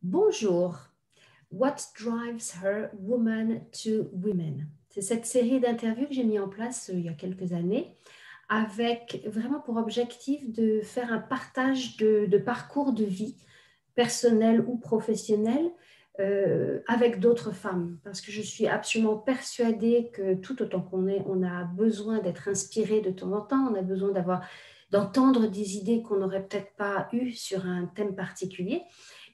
Bonjour. What drives her woman to women? C'est cette série d'interviews que j'ai mis en place il y a quelques années avec vraiment pour objectif de faire un partage de parcours de vie personnel ou professionnel avec d'autres femmes. Parce que je suis absolument persuadée que tout autant on a besoin d'être inspiré de temps en temps, on a besoin d'entendre des idées qu'on n'aurait peut-être pas eues sur un thème particulier.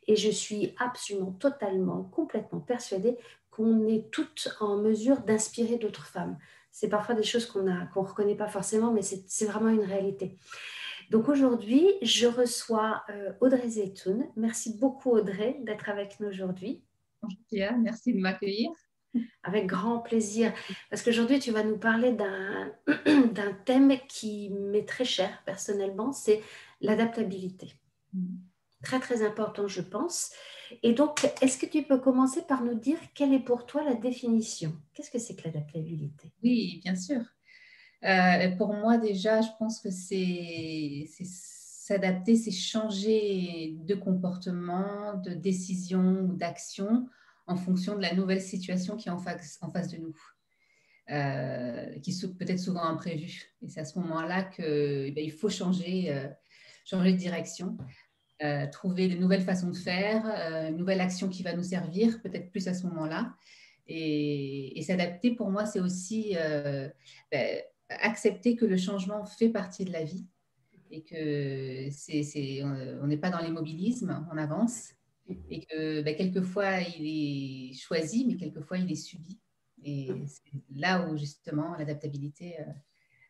Et je suis absolument, totalement, complètement persuadée qu'on est toutes en mesure d'inspirer d'autres femmes. C'est parfois des choses qu'on ne reconnaît pas forcément, mais c'est vraiment une réalité. Donc aujourd'hui, je reçois Audrey Zeytoun. Merci beaucoup Audrey d'être avec nous aujourd'hui. Bonjour Pierre, merci de m'accueillir. Avec grand plaisir, parce qu'aujourd'hui tu vas nous parler d'un thème qui m'est très cher personnellement, c'est l'adaptabilité. Très, très important, je pense. Et donc, est-ce que tu peux commencer par nous dire quelle est pour toi la définition? Qu'est-ce que c'est que l'adaptabilité? Oui, bien sûr. Pour moi, déjà, je pense que c'est s'adapter, c'est changer de comportement, de décision ou d'action en fonction de la nouvelle situation qui est en face de nous, qui est peut-être souvent imprévue. Et c'est à ce moment-là qu'il faut changer de direction. Trouver de nouvelles façons de faire, une nouvelle action qui va nous servir, peut-être plus à ce moment-là. Et s'adapter, pour moi, c'est aussi accepter que le changement fait partie de la vie et que on n'est pas dans l'immobilisme, on avance et que quelquefois il est choisi, mais quelquefois il est subi. Et c'est là où justement l'adaptabilité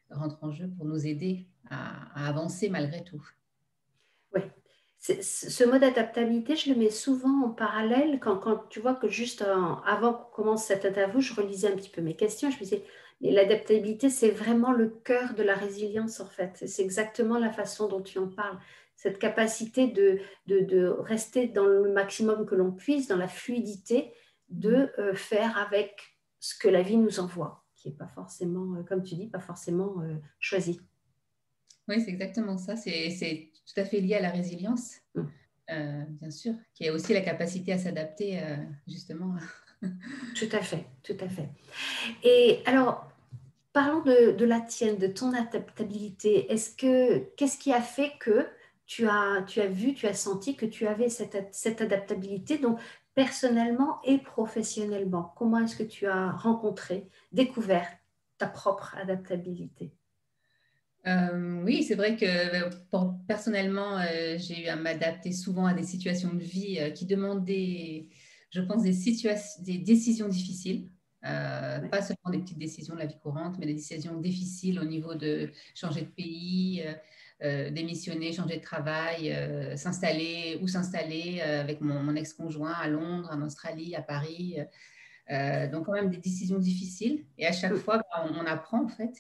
rentre en jeu pour nous aider à avancer malgré tout. Oui. Ce mot d'adaptabilité, je le mets souvent en parallèle quand tu vois que juste avant qu'on commence cette interview, je relisais un petit peu mes questions. Je me disais, mais l'adaptabilité, c'est vraiment le cœur de la résilience en fait. C'est exactement la façon dont tu en parles. Cette capacité de rester dans le maximum que l'on puisse, dans la fluidité, de faire avec ce que la vie nous envoie, qui n'est pas forcément, comme tu dis, pas forcément choisi. Oui, c'est exactement ça. C'est tout à fait lié à la résilience, Mm. bien sûr, qui a aussi la capacité à s'adapter, justement. Tout à fait, tout à fait. Et alors, parlons de la tienne, de ton adaptabilité. Qu'est-ce qui a fait que tu as vu, tu as senti que tu avais cette adaptabilité, donc personnellement et professionnellement? Comment est-ce que tu as rencontré, découvert ta propre adaptabilité? Oui, c'est vrai que personnellement, j'ai eu à m'adapter souvent à des situations de vie qui demandaient, je pense, des décisions difficiles. Ouais. Pas seulement des petites décisions de la vie courante, mais des décisions difficiles au niveau de changer de pays, démissionner, changer de travail, s'installer avec mon ex-conjoint à Londres, en Australie, à Paris. Donc quand même des décisions difficiles. Et à chaque Mm, fois, on apprend en fait.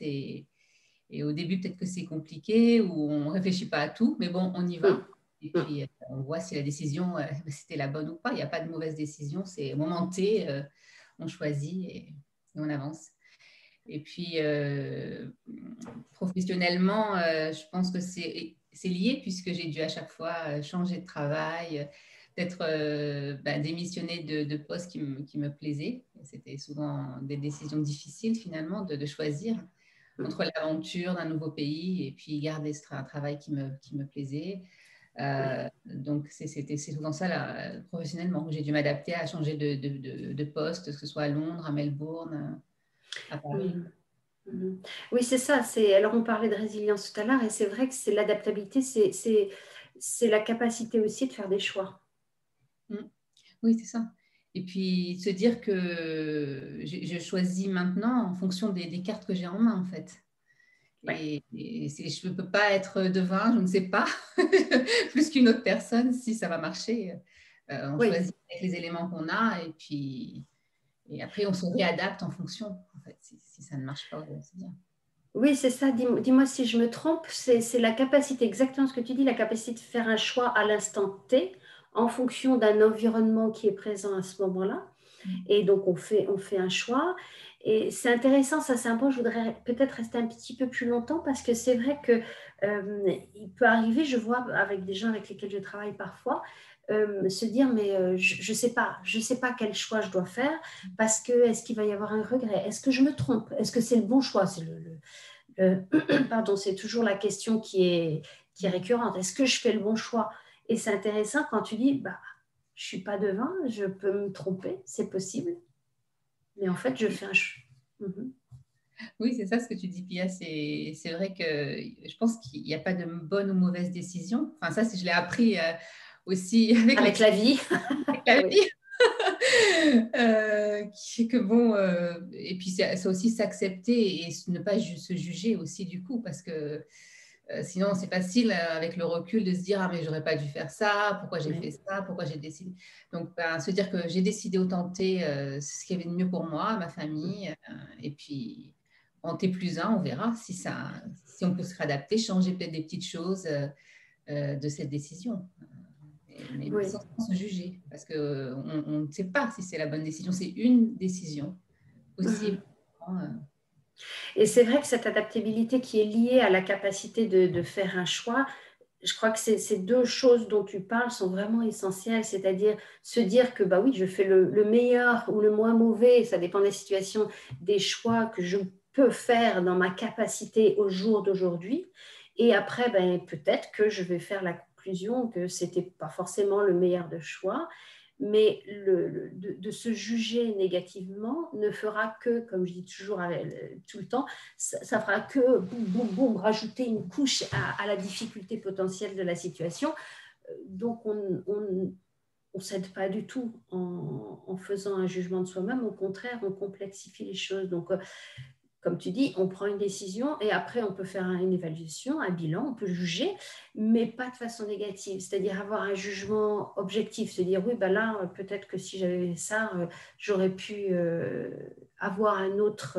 Et au début, peut-être que c'est compliqué ou on ne réfléchit pas à tout, mais bon, on y mm, va. Et mm. puis, on voit si la décision, c'était la bonne ou pas. Il n'y a pas de mauvaise décision. C'est au moment T, on choisit et on avance. Et puis, professionnellement, je pense que c'est lié puisque j'ai dû à chaque fois changer de travail, peut-être démissionner de postes qui me plaisaient. C'était souvent des décisions difficiles finalement de choisir entre l'aventure d'un nouveau pays et puis garder un travail qui me plaisait. Ouais. Donc, c'est souvent ça, là, professionnellement. J'ai dû m'adapter à changer de poste, que ce soit à Londres, à Melbourne, à Paris. Mhm. Mhm. Oui, c'est ça. Alors, on parlait de résilience tout à l'heure, et c'est vrai que c'est l'adaptabilité, c'est la capacité aussi de faire des choix. Mm. Oui, c'est ça. Et puis, se dire que je choisis maintenant en fonction des cartes que j'ai en main, en fait. Ouais. Et je ne peux pas être devin, je ne sais pas, plus qu'une autre personne, si ça va marcher. On Oui. choisit avec les éléments qu'on a et après, on se réadapte en fonction. En fait, si ça ne marche pas, c'est bien. Oui, c'est ça. Dis-moi si je me trompe. C'est la capacité, exactement ce que tu dis, la capacité de faire un choix à l'instant T en fonction d'un environnement qui est présent à ce moment-là. Et donc, on fait un choix. Et c'est intéressant, ça c'est un point, je voudrais peut-être rester un petit peu plus longtemps parce que c'est vrai que il peut arriver, je vois avec des gens avec lesquels je travaille parfois, se dire mais je ne sais pas quel choix je dois faire parce que est-ce qu'il va y avoir un regret? Est-ce que je me trompe? Est-ce que c'est le bon choix? C'est pardon, c'est toujours la question qui est récurrente. Est-ce que je fais le bon choix? Et c'est intéressant quand tu dis, bah, je suis pas devin, je peux me tromper, c'est possible, mais en fait, je fais un choix. Mhm. Oui, c'est ça ce que tu dis, Pia. C'est vrai que je pense qu'il n'y a pas de bonne ou mauvaise décision. Enfin, ça, je l'ai appris aussi avec Avec la vie. la Oui. vie. Que bon, et puis c'est aussi s'accepter et ne pas se juger aussi du coup, parce que sinon c'est facile avec le recul de se dire ah mais j'aurais pas dû faire ça, pourquoi j'ai Oui. fait ça, pourquoi j'ai décidé. Donc ben, se dire que j'ai décidé au tenter ce qu'il y avait de mieux pour moi, ma famille, et puis en T plus un, on verra si on peut se réadapter, changer peut-être des petites choses de cette décision. Mais Oui. sans se juger, parce qu'on ne sait pas si c'est la bonne décision. C'est une décision Mhm. possible. Et c'est vrai que cette adaptabilité qui est liée à la capacité de faire un choix, je crois que ces deux choses dont tu parles sont vraiment essentielles, c'est-à-dire se dire que bah oui, je fais le meilleur ou le moins mauvais, ça dépend des situations, des choix que je peux faire dans ma capacité au jour d'aujourd'hui. Et après, ben, peut-être que je vais faire la conclusion que c'était pas forcément le meilleur de choix, mais de se juger négativement ne fera que, comme je dis toujours tout le temps, ça fera que boum, boum, boum, rajouter une couche à la difficulté potentielle de la situation. Donc, on ne s'aide pas du tout en faisant un jugement de soi-même. Au contraire, on complexifie les choses. Donc, comme tu dis, on prend une décision et après, on peut faire une évaluation, un bilan, on peut juger, mais pas de façon négative. C'est-à-dire avoir un jugement objectif, se dire, oui, ben là, peut-être que si j'avais ça, j'aurais pu avoir un autre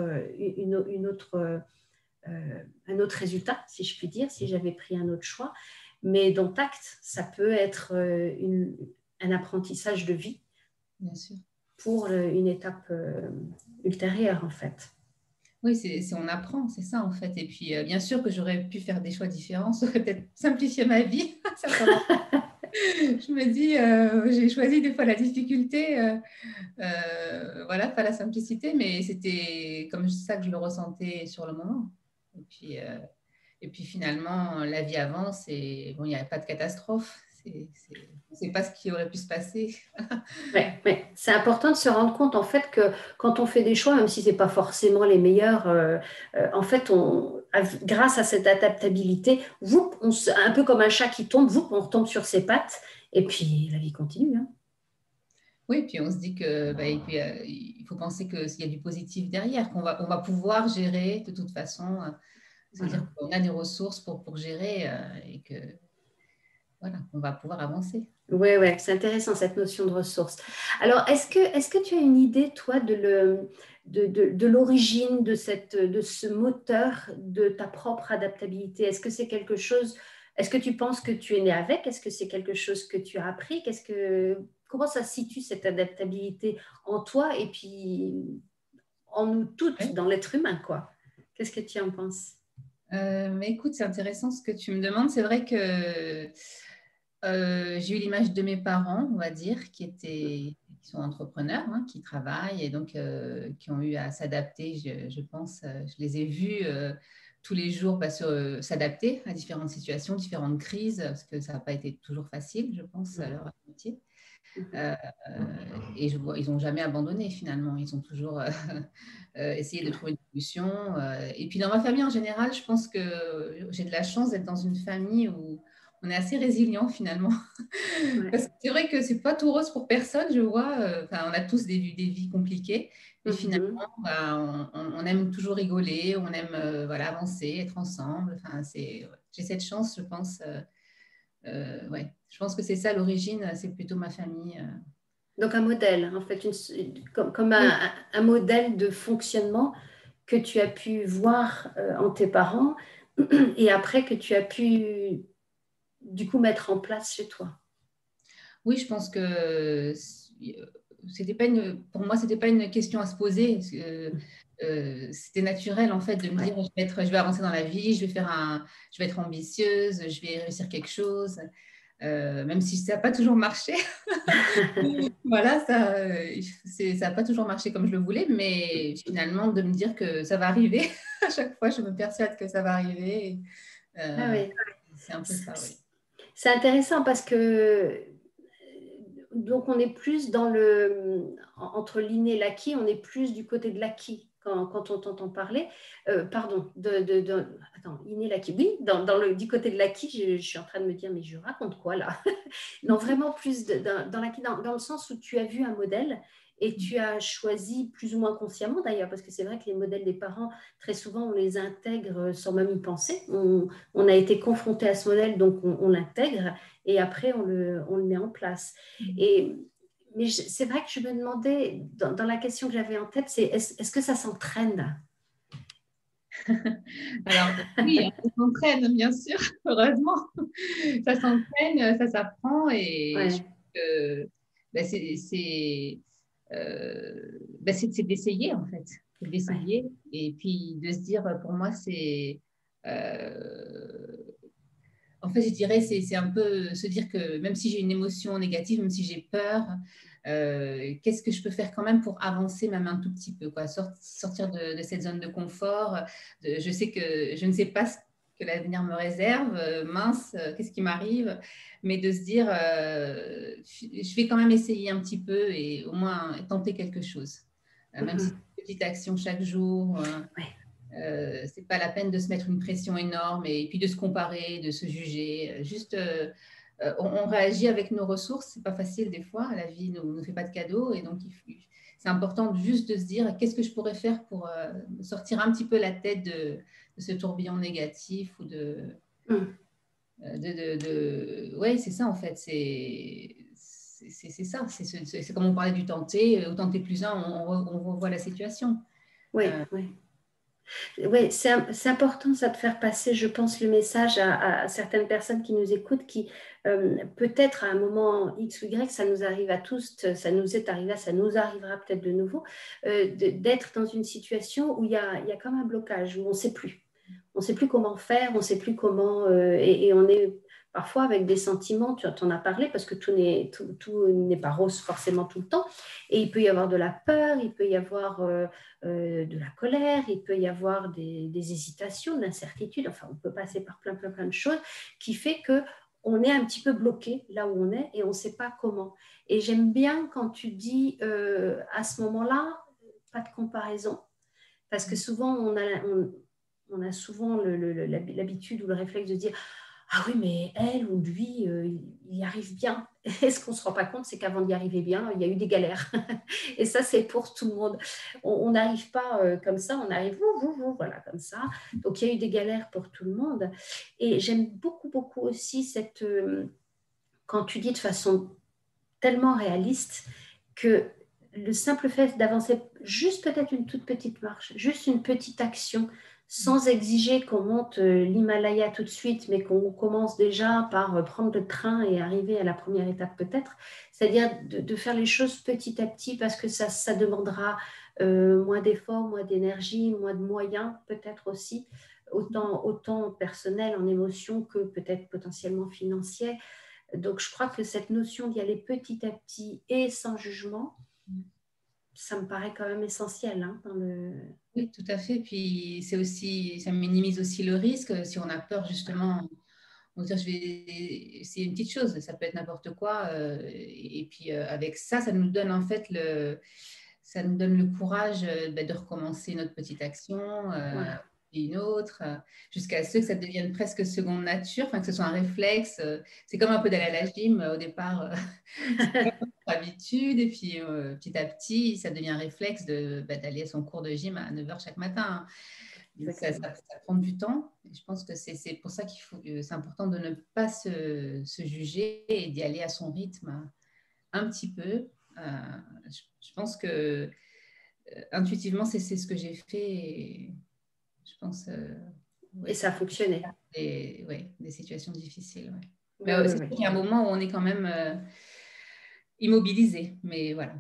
résultat, si je puis dire, si j'avais pris un autre choix. Mais dans Tact, ça peut être un apprentissage de vie Bien sûr. pour une étape ultérieure, en fait. Oui, on apprend, c'est ça en fait. Et puis, bien sûr que j'aurais pu faire des choix différents, ça aurait peut-être simplifié ma vie, certainement. Je me dis, j'ai choisi des fois la difficulté, voilà, pas la simplicité, mais c'était comme ça que je le ressentais sur le moment. Et puis finalement, la vie avance et bon, il n'y a pas de catastrophe. On ne sait pas ce qui aurait pu se passer. Ouais, ouais. C'est important de se rendre compte en fait que quand on fait des choix, même si ce n'est pas forcément les meilleurs, en fait, grâce à cette adaptabilité, un peu comme un chat qui tombe, on retombe sur ses pattes et puis la vie continue. Hein. Oui, puis on se dit que bah, il faut penser qu'il y a du positif derrière, on va pouvoir gérer de toute façon. Voilà. C'est-à-dire qu'on a des ressources pour gérer et que voilà, on va pouvoir avancer. Oui, ouais, c'est intéressant cette notion de ressources. Alors, est-ce que tu as une idée, toi, de l'origine de ce moteur de ta propre adaptabilité? Est-ce que c'est quelque chose, est-ce que tu penses que tu es né avec? Est-ce que c'est quelque chose que tu as appris? Comment ça se situe cette adaptabilité en toi et puis en nous toutes, Ouais. dans l'être humain, quoi? Qu'est-ce que tu en penses? Mais écoute, c'est intéressant ce que tu me demandes. C'est vrai que j'ai eu l'image de mes parents, on va dire, qui sont entrepreneurs, hein, qui travaillent et donc qui ont eu à s'adapter, je pense. Je les ai vus tous les jours bah, s'adapter à différentes situations, différentes crises, parce que ça n'a pas été toujours facile, je pense, à Ouais. leur métier. Mhm. Euh, et je vois, ils n'ont jamais abandonné finalement. Ils ont toujours essayé de trouver une solution. Et puis dans ma famille en général, je pense que j'ai de la chance d'être dans une famille où on est assez résilient finalement. Ouais. Parce que c'est vrai que c'est pas tout rose pour personne, je vois. Enfin, on a tous des vies compliquées. Mais finalement, Mhm. bah, on aime toujours rigoler, on aime voilà, avancer, être ensemble. Enfin, j'ai cette chance, je pense. Ouais. Je pense que c'est ça l'origine, c'est plutôt ma famille. Donc un modèle, en fait, comme Oui, un modèle de fonctionnement que tu as pu voir en tes parents et après que tu as pu du coup mettre en place chez toi. oui, je pense que pour moi, c'était pas une question à se poser. C'était naturel en fait de me dire je vais avancer dans la vie, je vais être ambitieuse, je vais réussir quelque chose, même si ça n'a pas toujours marché. Voilà, ça n'a pas toujours marché comme je le voulais, mais finalement de me dire que ça va arriver, à chaque fois je me persuade que ça va arriver. Ah oui. C'est un peu ça, oui. C'est intéressant parce que donc on est plus entre l'inné et l'acquis, on est plus du côté de l'acquis quand on t'entend parler. Pardon, attends, inné, l'acquis. Oui, du côté de l'acquis, je suis en train de me dire, mais je raconte quoi là? Non, vraiment plus dans l'acquis, dans le sens où tu as vu un modèle et tu as choisi plus ou moins consciemment d'ailleurs, parce que c'est vrai que les modèles des parents, très souvent, on les intègre sans même y penser. On a été confronté à ce modèle, donc on l'intègre et après on le met en place. Mais c'est vrai que je me demandais, dans la question que j'avais en tête, c'est est-ce que ça s'entraîne? Alors, oui, ça s'entraîne, bien sûr, heureusement. Ça s'entraîne, ça s'apprend et je Ouais. pense que ben, c'est d'essayer, en fait. C'est Ouais. d'essayer et puis de se dire, pour moi, euh, en fait, je dirais, c'est un peu se dire que même si j'ai une émotion négative, même si j'ai peur, qu'est-ce que je peux faire quand même pour avancer même un tout petit peu, quoi, sortir de cette zone de confort. Je sais que je ne sais pas ce que l'avenir me réserve, mince, qu'est-ce qui m'arrive, mais de se dire, je vais quand même essayer un petit peu et au moins tenter quelque chose, même si c'est une petite action chaque jour. Ouais. C'est pas la peine de se mettre une pression énorme et puis de se comparer, de se juger. Juste, on réagit avec nos ressources. C'est pas facile des fois. La vie ne nous fait pas de cadeaux et donc c'est important juste de se dire qu'est-ce que je pourrais faire pour sortir un petit peu la tête de ce tourbillon négatif ou ouais, c'est ça en fait. C'est ça. C'est comme on parlait du tenter. Au tenter plus un, on revoit la situation. Oui, oui. Oui, c'est important ça de faire passer, je pense, le message à certaines personnes qui nous écoutent, qui peut-être à un moment X ou Y, ça nous arrive à tous, ça nous est arrivé, ça nous arrivera peut-être de nouveau, d'être dans une situation où il y a comme un blocage, où on ne sait plus. On ne sait plus comment faire, on ne sait plus comment, et on est parfois avec des sentiments, tu en as parlé, parce que tout n'est pas rose forcément tout le temps, et il peut y avoir de la peur, il peut y avoir de la colère, il peut y avoir des hésitations, de l'incertitude, enfin on peut passer par plein de choses qui fait que on est un petit peu bloqué là où on est et on ne sait pas comment. Et j'aime bien quand tu dis à ce moment-là, pas de comparaison, parce que souvent on a souvent l'habitude ou le réflexe de dire ah oui, mais elle ou lui, il y arrive bien. Et ce qu'on ne se rend pas compte, c'est qu'avant d'y arriver bien, il y a eu des galères. Et ça, c'est pour tout le monde. On n'arrive pas comme ça, on arrive, voilà, comme ça. Donc, il y a eu des galères pour tout le monde. Et j'aime beaucoup aussi quand tu dis de façon tellement réaliste que le simple fait d'avancer juste peut-être une toute petite marche, juste une petite action, sans exiger qu'on monte l'Himalaya tout de suite, mais qu'on commence déjà par prendre le train et arriver à la première étape peut-être, c'est-à-dire de faire les choses petit à petit parce que ça demandera moins d'efforts, moins d'énergie, moins de moyens peut-être aussi, autant personnel en émotion que peut-être potentiellement financier. Donc, je crois que cette notion d'y aller petit à petit et sans jugement, ça me paraît quand même essentiel. Hein, Oui, tout à fait. Puis ça minimise aussi le risque. Si on a peur, justement, on se dit, c'est une petite chose, ça peut être n'importe quoi. Et puis avec ça, ça nous donne en fait ça nous donne le courage de recommencer notre petite action. Voilà. Et une autre, jusqu'à ce que ça devienne presque seconde nature, enfin que ce soit un réflexe. C'est comme un peu d'aller à la gym au départ, c'est pas notre habitude, et puis petit à petit, ça devient un réflexe d'aller à son cours de gym à 9h chaque matin. Donc, ça prend du temps. Et je pense que c'est pour ça c'est important de ne pas se juger et d'y aller à son rythme un petit peu. Je pense que intuitivement, c'est ce que j'ai fait. Et je pense, Et ouais, ça a fonctionné. des situations difficiles. Ouais. Oui, Mais oui, c'est sûr oui. qu'il y a un moment où on est quand même immobilisé. Mais voilà.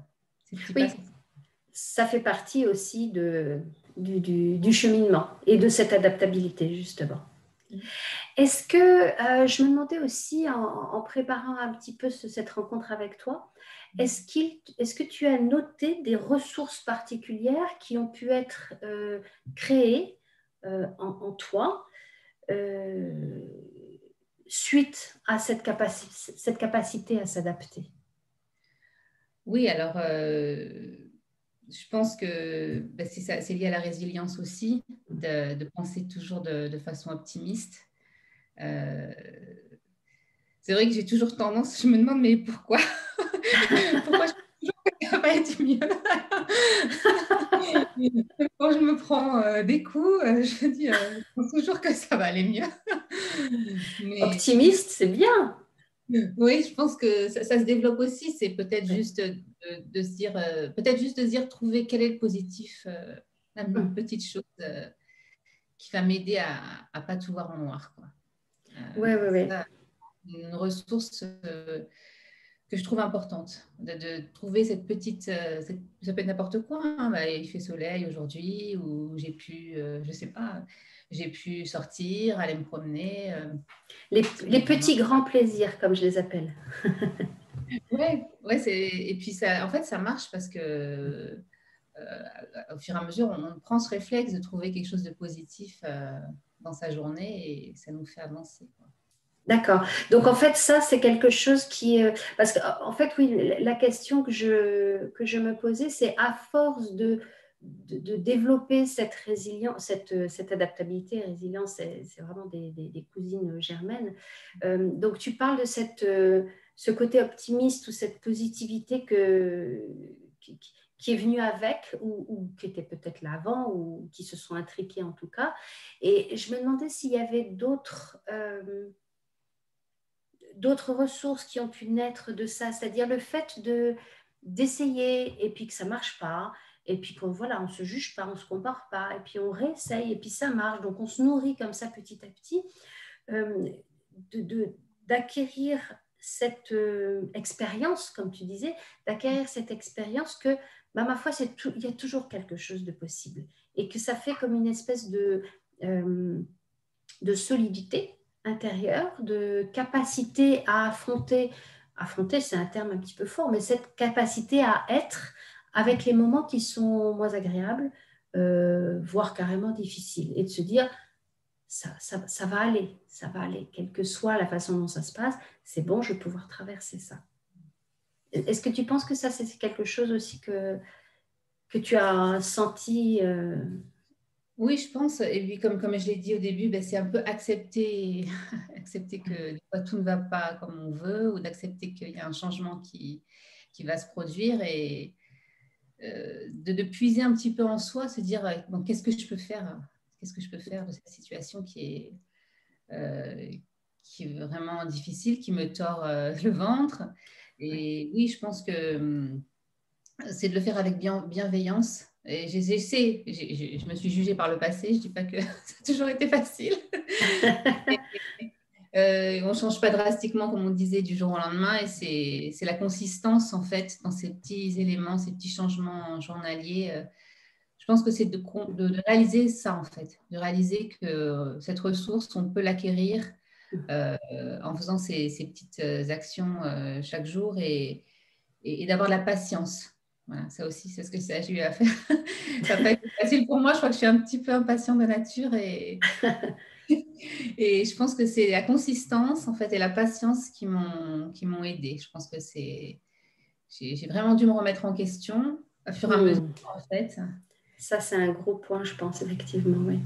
ces petits pas. Oui, ça fait partie aussi du cheminement et de cette adaptabilité, justement. Est-ce que je me demandais aussi, en préparant un petit peu cette rencontre avec toi, est-ce que tu as noté des ressources particulières qui ont pu être créées en toi suite à cette capacité à s'adapter? Oui, alors je pense que ben, c'est lié à la résilience aussi, de penser toujours de façon optimiste. Euh, c'est vrai que j'ai toujours tendance, je me demande, mais pourquoi pourquoi je pense toujours que ça va être mieux. Quand je me prends des coups, je me dis, je pense toujours que ça va aller mieux. Mais Optimiste, c'est bien. oui, je pense que ça se développe aussi. C'est peut-être Oui. juste de se dire, peut-être juste de se dire, trouver quel est le positif, une petite chose qui va m'aider à ne pas tout voir en noir, quoi. Oui, oui, oui. Ça, une ressource que je trouve importante, de trouver cette petite, ça peut être n'importe quoi, hein. Bah, il fait soleil aujourd'hui, ou j'ai pu, je sais pas, j'ai pu sortir, aller me promener. Les petits grands plaisirs, comme je les appelle. Ouais, ouais, et puis ça, en fait, ça marche parce que au fur et à mesure, on prend ce réflexe de trouver quelque chose de positif dans sa journée et ça nous fait avancer, quoi. D'accord. Donc, en fait, ça, c'est quelque chose qui... parce qu'en fait, oui, la question que je me posais, c'est à force de développer cette résilience, cette adaptabilité, résilience, c'est vraiment des cousines germaines. Donc, tu parles de ce côté optimiste ou cette positivité qui est venue avec, ou qui était peut-être là avant, ou qui se sont intriquées en tout cas. Et je me demandais s'il y avait d'autres ressources qui ont pu naître de ça, c'est-à-dire le fait d'essayer et puis que ça marche pas, et puis qu'on voilà, on se juge pas, on se compare pas, et puis on réessaye et puis ça marche, donc on se nourrit comme ça petit à petit, euh, d'acquérir cette expérience, comme tu disais, d'acquérir cette expérience que, bah, ma foi, il y a toujours quelque chose de possible et que ça fait comme une espèce de solidité intérieure, de capacité à affronter c'est un terme un petit peu fort, mais cette capacité à être avec les moments qui sont moins agréables, voire carrément difficiles, et de se dire, ça va aller, quelle que soit la façon dont ça se passe, c'est bon, je vais pouvoir traverser ça. Est-ce que tu penses que ça, c'est quelque chose aussi que tu as senti Oui, je pense, et puis comme je l'ai dit au début, ben, c'est un peu accepter, accepter que des fois, tout ne va pas comme on veut, ou d'accepter qu'il y a un changement qui va se produire, et de puiser un petit peu en soi, se dire, bon, qu'est-ce que je peux faire? Qu'est-ce que je peux faire de cette situation euh, qui est vraiment difficile, qui me tord le ventre? Et oui, je pense que c'est de le faire avec bienveillance. Et j'essaie, je me suis jugée par le passé, je ne dis pas que ça a toujours été facile. On ne change pas drastiquement, comme on disait, du jour au lendemain. Et c'est la consistance, en fait, dans ces petits éléments, ces petits changements journaliers. Je pense que c'est de réaliser ça, en fait, de réaliser que cette ressource, on peut l'acquérir euh, en faisant ces petites actions chaque jour, et d'avoir de la patience. Voilà, ça aussi, c'est ce que j'ai eu à faire. Ça n'a pas été facile pour moi. Je crois que je suis un petit peu impatient de nature, et je pense que c'est la consistance, en fait, et la patience qui m'ont aidée. Je pense que j'ai vraiment dû me remettre en question au fur et à mesure, en fait. Ça, c'est un gros point, je pense, effectivement, oui.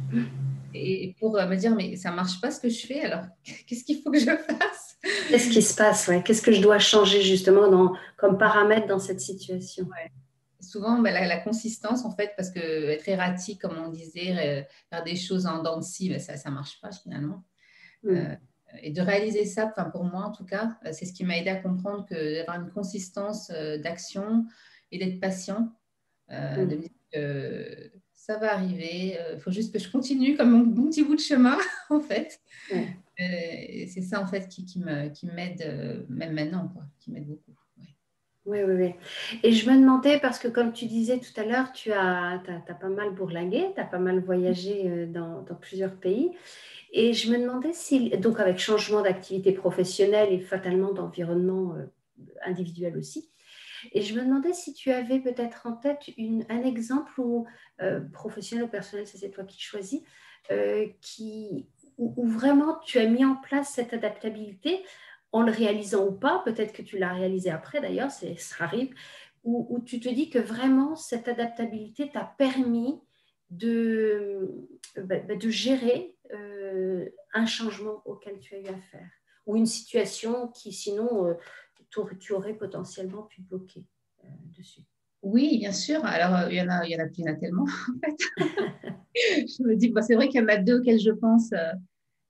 Et pour me dire, mais ça ne marche pas ce que je fais, alors qu'est-ce qu'il faut que je fasse? Qu'est-ce qui se passe, ouais? Qu'est-ce que je dois changer justement comme paramètre dans cette situation? Ouais. Souvent, ben, la consistance, en fait, parce que être erratique, comme on disait, faire des choses en dents de scie, ben, ça ne marche pas finalement. Mm. Et de réaliser ça, enfin, pour moi en tout cas, c'est ce qui m'a aidé à comprendre que d'avoir une consistance d'action et d'être patient, de me dire que ça va arriver, il faut juste que je continue comme mon petit bout de chemin, en fait. Ouais. Et c'est ça, en fait, qui m'aide, même maintenant, quoi, qui m'aide beaucoup. Ouais. Oui, oui, oui. Et je me demandais, parce que comme tu disais tout à l'heure, t'as pas mal bourlingué, tu as pas mal voyagé dans plusieurs pays. Et je me demandais si, donc avec changement d'activité professionnelle et fatalement d'environnement individuel aussi, et je me demandais si tu avais peut-être en tête un exemple où, professionnel ou personnel, ça c'est toi qui choisis, où vraiment tu as mis en place cette adaptabilité en le réalisant ou pas, peut-être que tu l'as réalisé après d'ailleurs, ça arrive, où tu te dis que vraiment cette adaptabilité t'a permis de gérer un changement auquel tu as eu affaire, ou une situation qui sinon tu aurais potentiellement pu bloquer dessus. Oui, bien sûr. Alors, il y en a tellement, en fait. Je me dis, bah, c'est vrai qu'il y en a deux auxquelles je pense.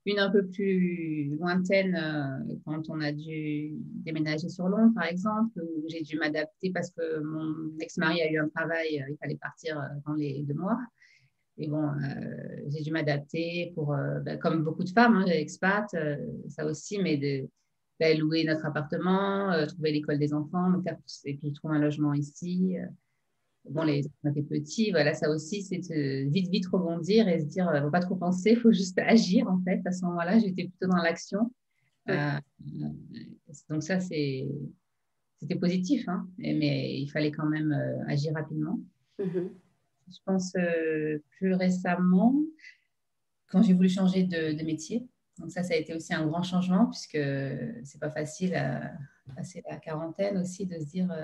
Une un peu plus lointaine, quand on a dû déménager sur Londres, par exemple, où j'ai dû m'adapter parce que mon ex-mari a eu un travail, il fallait partir dans les 2 mois. Et bon, j'ai dû m'adapter pour, comme beaucoup de femmes, hein, expat, ça aussi, mais louer notre appartement, trouver l'école des enfants, et puis trouver un logement ici. Bon, les enfants étaient petits, voilà, ça aussi, c'est vite, vite rebondir et se dire, ne faut pas trop penser, il faut juste agir, en fait. À ce moment-là, j'étais plutôt dans l'action. Ouais. Euh, donc ça, c'était positif, hein, mais il fallait quand même agir rapidement. Mhm. Je pense plus récemment, quand j'ai voulu changer de métier. Donc ça a été aussi un grand changement puisque c'est pas facile à passer la quarantaine aussi de se dire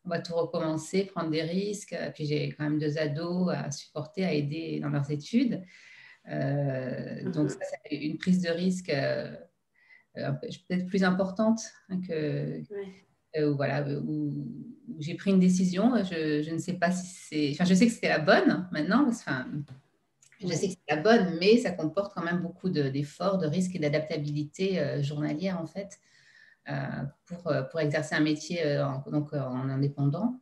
on va tout recommencer, prendre des risques. Puis j'ai quand même 2 ados à supporter, à aider dans leurs études. Donc Mhm. ça a été une prise de risque peut-être plus importante, hein, Ouais. voilà, où j'ai pris une décision. Je ne sais pas si c'est... Enfin, je sais que c'était la bonne maintenant, enfin, je sais Ouais. que c'est la bonne, mais ça comporte quand même beaucoup d'efforts, de risques et d'adaptabilité journalière, en fait, euh, pour exercer un métier en indépendant.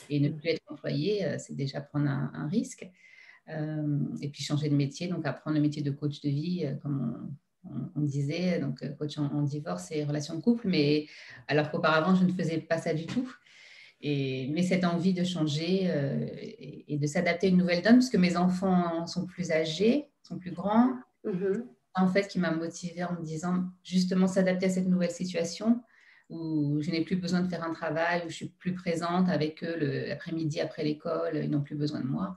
Et ne plus être employé, c'est déjà prendre un risque. Et puis changer de métier, donc apprendre le métier de coach de vie, comme on disait, donc coach en divorce et relations de couple, mais alors qu'auparavant, je ne faisais pas ça du tout. Mais cette envie de changer et de s'adapter à une nouvelle donne, puisque mes enfants sont plus âgés, sont plus grands, Mhm. en fait, qui m'a motivée en me disant justement s'adapter à cette nouvelle situation où je n'ai plus besoin de faire un travail, où je suis plus présente avec eux l'après-midi après l'école, ils n'ont plus besoin de moi.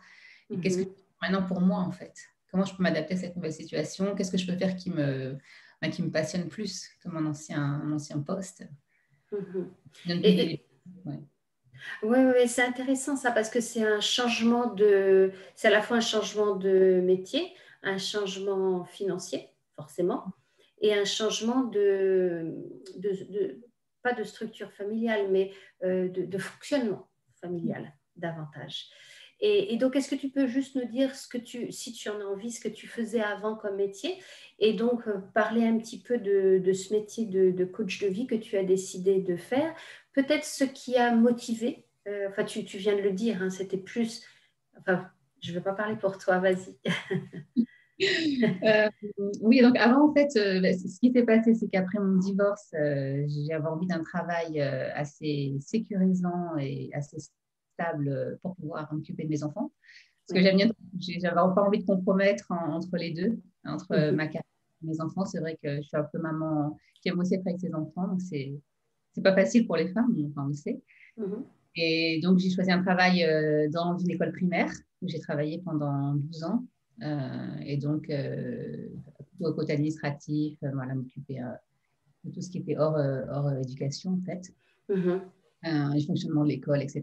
Et qu'est-ce que je Mhm. peux faire maintenant pour moi en fait? Comment je peux m'adapter à cette nouvelle situation? Qu'est-ce que je peux faire qui me passionne plus que mon ancien poste? Mhm. Je ne Et, privilégie. Ouais. oui, oui, c'est intéressant ça parce que c'est à la fois un changement de métier, un changement financier, forcément, et un changement pas de structure familiale, mais de fonctionnement familial davantage. Et donc, est-ce que tu peux juste nous dire si tu en as envie, ce que tu faisais avant comme métier, et donc parler un petit peu de ce métier de coach de vie que tu as décidé de faire, peut-être ce qui a motivé enfin, tu viens de le dire, hein, c'était plus. Enfin, je ne veux pas parler pour toi, vas-y. Euh, oui, donc avant, en fait, ce qui s'est passé, c'est qu'après mon divorce, j'avais envie d'un travail assez sécurisant et assez stable pour pouvoir m'occuper de mes enfants. Parce que Oui. j'avais pas envie de compromettre entre les deux, entre ma Mhm. carrière et mes enfants. C'est vrai que je suis un peu maman qui aime aussi être avec ses enfants, donc c'est pas facile pour les femmes, enfin, on le sait. Mhm. Et donc, j'ai choisi un travail dans une école primaire où j'ai travaillé pendant 12 ans. Et donc, plutôt au côté administratif, voilà, m'occuper de tout ce qui était hors éducation, en fait, Mhm. le fonctionnement de l'école, etc.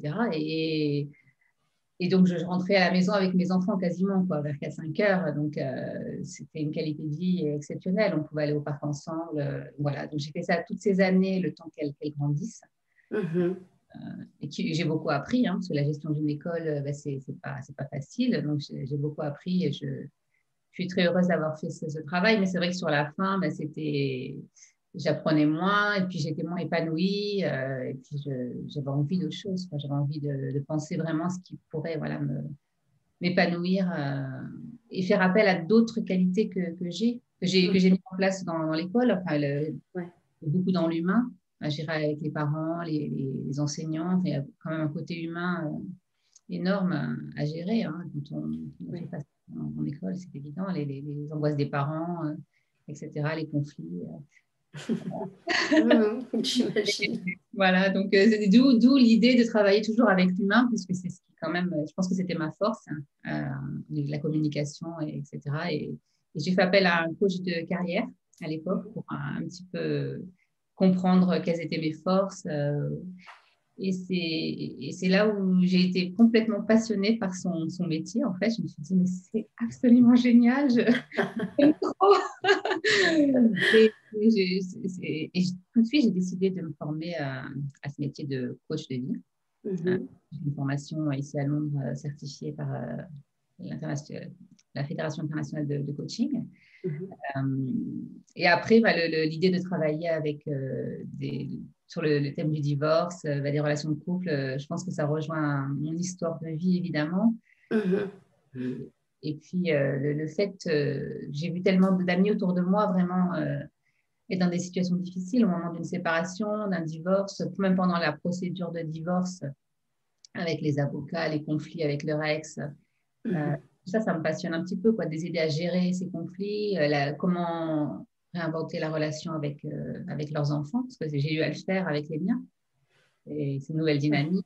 Et donc, je rentrais à la maison avec mes enfants quasiment, quoi, vers 4-5 heures. Donc, c'était une qualité de vie exceptionnelle. On pouvait aller au parc ensemble. Voilà. Donc, j'ai fait ça toutes ces années, le temps qu'elles grandissent. Mhm. Et j'ai beaucoup appris, hein, parce que la gestion d'une école, c'est pas facile. Donc, j'ai beaucoup appris et je suis très heureuse d'avoir fait ce travail. Mais c'est vrai que sur la fin, j'apprenais moins et puis j'étais moins épanouie. Et puis, j'avais envie d'autre chose. J'avais envie de penser vraiment à ce qui pourrait voilà, m'épanouir et faire appel à d'autres qualités que j'ai Mhm. mis en place dans l'école, enfin, Ouais. beaucoup dans l'humain. gérer avec les parents, les enseignants. Il y a quand même un côté humain énorme à gérer, hein, quand on fait face en école, c'est évident, les angoisses des parents, etc., les conflits. J'imagine. Voilà, donc c'est d'où l'idée de travailler toujours avec l'humain, puisque c'est ce qui quand même, je pense que c'était ma force, hein, la communication, etc. Et j'ai fait appel à un coach de carrière à l'époque pour un petit peu comprendre quelles étaient mes forces. Et c'est là où j'ai été complètement passionnée par son métier. En fait, je me suis dit, mais c'est absolument génial, j'aime trop. Tout de suite, j'ai décidé de me former à ce métier de coach de vie. J'ai une formation ici à Londres certifiée par la Fédération internationale de coaching. Et après, l'idée de travailler avec sur le thème du divorce, des relations de couple, je pense que ça rejoint mon histoire de vie, évidemment. Et puis, le fait, j'ai vu tellement d'amis autour de moi vraiment être dans des situations difficiles au moment d'une séparation, d'un divorce, même pendant la procédure de divorce avec les avocats, les conflits avec leur ex. Ça me passionne un petit peu, quoi, de les aider à gérer ces conflits, comment réinventer la relation avec leurs enfants, parce que j'ai eu à le faire avec les miens. Et ces nouvelles dynamiques,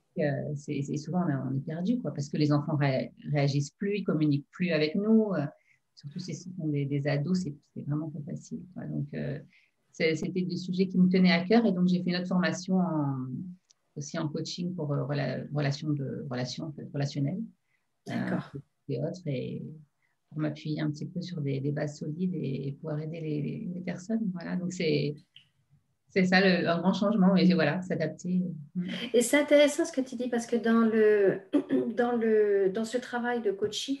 c'est souvent on est perdu, quoi, parce que les enfants réagissent plus, ils communiquent plus avec nous. Surtout si ce sont des ados, c'est vraiment pas facile, quoi. Donc, c'était des sujets qui me tenaient à cœur, et donc j'ai fait une autre formation aussi en coaching pour relationnelles. D'accord. Et autres, et pour m'appuyer un petit peu sur des bases solides et pouvoir aider les personnes. Voilà, donc c'est ça un grand changement, et voilà, s'adapter. Et c'est intéressant ce que tu dis parce que dans ce travail de coaching,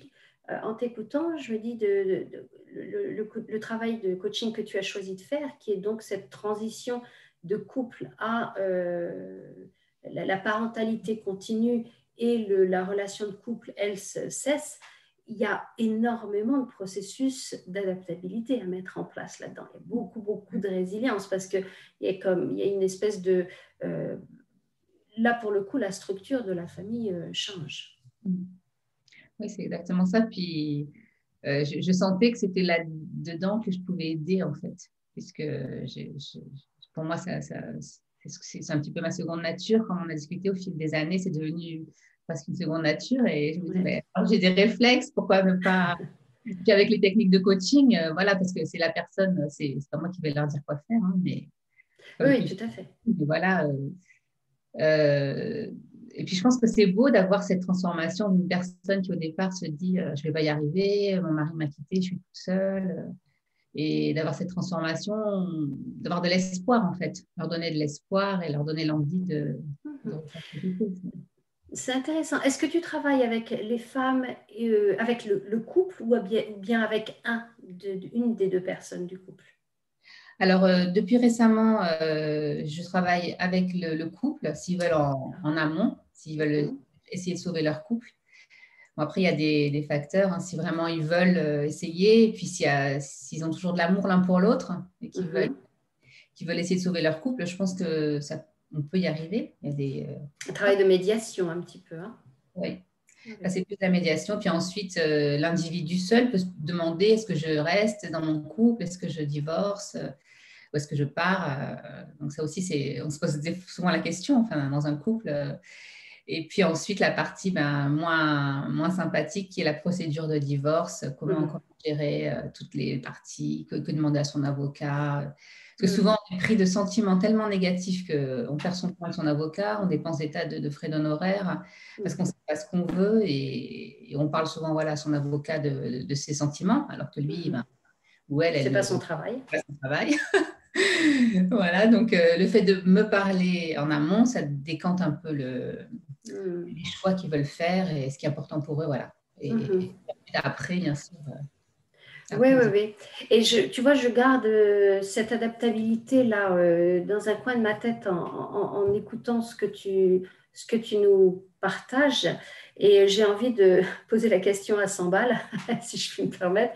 en t'écoutant, je me dis le travail de coaching que tu as choisi de faire, qui est donc cette transition de couple à la parentalité continue et la relation de couple, elle cesse. Il y a énormément de processus d'adaptabilité à mettre en place là-dedans. Il y a beaucoup, beaucoup de résilience parce qu'il y a une espèce de... là, pour le coup, la structure de la famille change. Oui, c'est exactement ça. Puis, je sentais que c'était là-dedans que je pouvais aider, en fait, puisque pour moi, c'est un petit peu ma seconde nature. Comme on a discuté au fil des années, c'est devenu presque une seconde nature. Et je me dis, Ouais. j'ai des réflexes, pourquoi ne pas... Puis avec les techniques de coaching, voilà, parce que c'est la personne, c'est pas moi qui vais leur dire quoi faire, hein, mais Oui, tout à fait. mais voilà. Et puis je pense que c'est beau d'avoir cette transformation d'une personne qui au départ se dit je vais pas y arriver, mon mari m'a quitté, je suis toute seule, et d'avoir cette transformation, d'avoir de l'espoir en fait, leur donner de l'espoir et leur donner l'envie de refaire quelque chose. C'est intéressant. Est-ce que tu travailles avec les femmes, avec le couple ou bien avec une des deux personnes du couple? Alors, depuis récemment, je travaille avec le couple, s'ils veulent en amont, s'ils veulent essayer de sauver leur couple. Bon, après, il y a des facteurs, hein, si vraiment ils veulent essayer, et puis s'ils ont toujours de l'amour l'un pour l'autre et qu'ils veulent essayer de sauver leur couple, je pense que on peut y arriver. Il y a Un travail de médiation un petit peu. Hein. Oui. C'est plus la médiation. Puis ensuite, l'individu seul peut se demander est-ce que je reste dans mon couple, est-ce que je divorce, où est-ce que je pars. Donc ça aussi, on se pose souvent la question, enfin, dans un couple. Et puis ensuite, la partie moins sympathique qui est la procédure de divorce, comment gérer toutes les parties, que demander à son avocat. Parce que souvent, on est pris de sentiments tellement négatifs qu'on perd son temps avec son avocat, on dépense des tas de frais d'honoraires parce qu'on ne sait pas ce qu'on veut, et on parle souvent à son avocat de ses sentiments, alors que lui, ou elle c'est pas son travail. Pas son travail. Voilà, donc le fait de me parler en amont, ça décante un peu les choix qu'ils veulent faire et ce qui est important pour eux, voilà. Et après, bien sûr. Oui, oui, oui. Et tu vois, je garde cette adaptabilité-là dans un coin de ma tête en écoutant ce ce que tu nous partages. Et j'ai envie de poser la question à 100 balles, si je puis me permettre.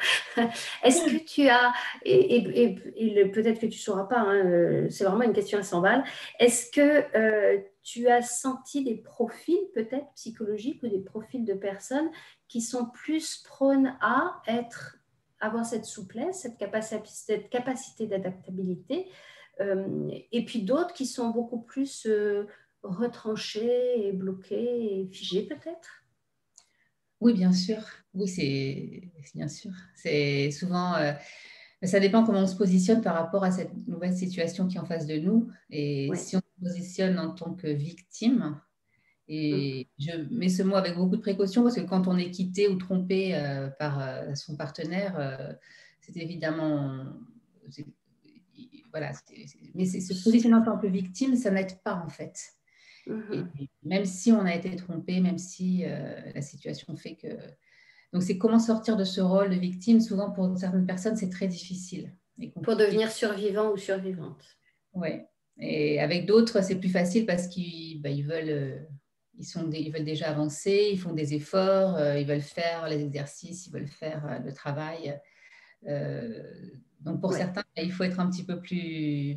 Est-ce que tu as, peut-être que tu ne sauras pas, hein, c'est vraiment une question à 100 balles, est-ce que tu as senti des profils peut-être psychologiques ou des profils de personnes qui sont plus prônes à avoir cette souplesse, cette capacité d'adaptabilité, et puis d'autres qui sont beaucoup plus retranchés et bloqués et figés peut-être? Oui, bien sûr. Oui, c'est bien sûr. C'est souvent, ça dépend comment on se positionne par rapport à cette nouvelle situation qui est en face de nous. Et Oui. si on se positionne en tant que victime, Mhm. et je mets ce mot avec beaucoup de précaution parce que quand on est quitté ou trompé par son partenaire, c'est évidemment, c'est- voilà. Mais se positionner en tant que victime, ça n'aide pas en fait. Et Mhm. même si on a été trompé, même si la situation fait que... Donc, c'est comment sortir de ce rôle de victime. Souvent, pour certaines personnes, c'est très difficile et Pour compliqué. devenir survivant ou survivante. Ouais. Et avec d'autres, c'est plus facile parce qu'ils veulent, ils veulent déjà avancer, ils font des efforts, ils veulent faire les exercices, ils veulent faire le travail. Euh, donc, pour Oui. certains, il faut être un petit peu plus,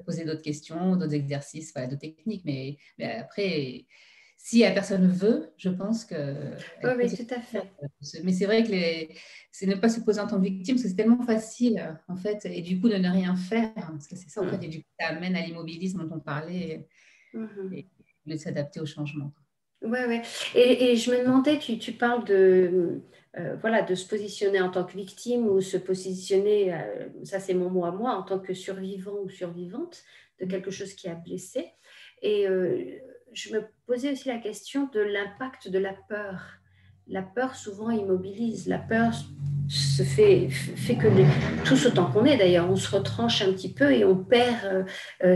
poser d'autres questions, d'autres exercices, voilà, d'autres techniques. Mais après, si la personne veut, je pense Oui, qu'elle peut oui, se... tout à fait. Mais c'est vrai que c'est ne pas se poser en tant que victime, parce que c'est tellement facile, en fait, et du coup, de ne rien faire, hein, parce que c'est ça, en fait, et du coup, ça amène à l'immobilisme dont on parlait, Mhm. et de s'adapter au changement. Ouais, ouais. Et je me demandais, tu parles de, voilà, de se positionner en tant que victime ou se positionner, ça c'est mon mot à moi, en tant que survivant ou survivante de quelque chose qui a blessé. Et je me posais aussi la question de l'impact de la peur. La peur souvent immobilise. La peur fait que tous autant qu'on est d'ailleurs, on se retranche un petit peu et on perd